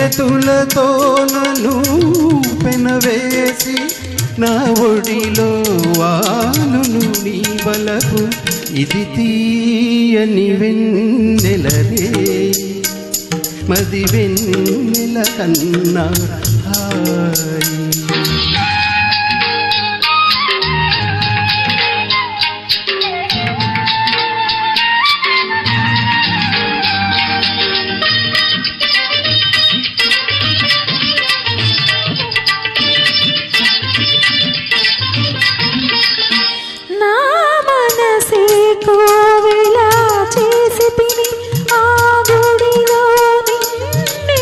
చేతులతో నన్ను పెనవేసి నా ఒడిలో వాలును నీ బలకు ఇది తీయని వెన్నెలరే మది వెన్నెల కన్నా హాయి కోవెలా చేసి తిని ఆ గుడిలో నిన్నే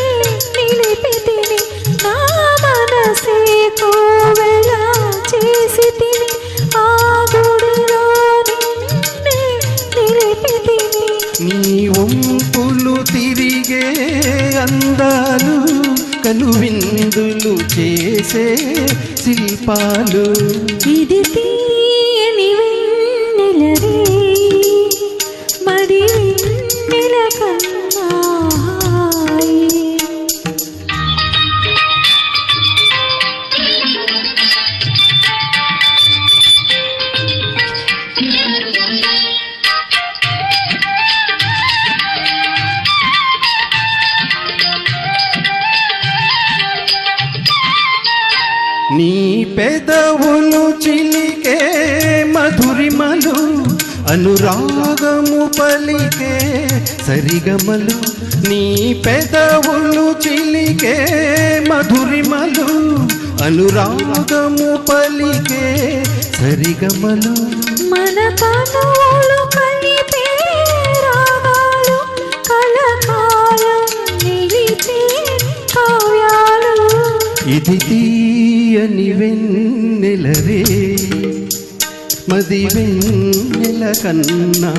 నిలిపి తిని నా మనసే కోవెలా చేసి తిని ఆ గుడిలో నిన్నే నిలిపి తిని నీ వంపులు తిరిగే అందాలు కనువిందులు చేసే శిల్పాలు ఇది తీయని వెన్నెలరే మది వెన్నెల కన్నా హాయి నీ పెదవులు చిలికే మధురిమలు అనురాగము పలికే సరిగమలు నీ పెదవులు చిలికే మధురిమలు అనురాగము పలికే సరిగమలు మన కనులు కలిపే రాగాలు కలకాలం నిలిచే కావ్యాలు ఇది తీయని వెన్నెలరే మది వెన్నెల కన్నా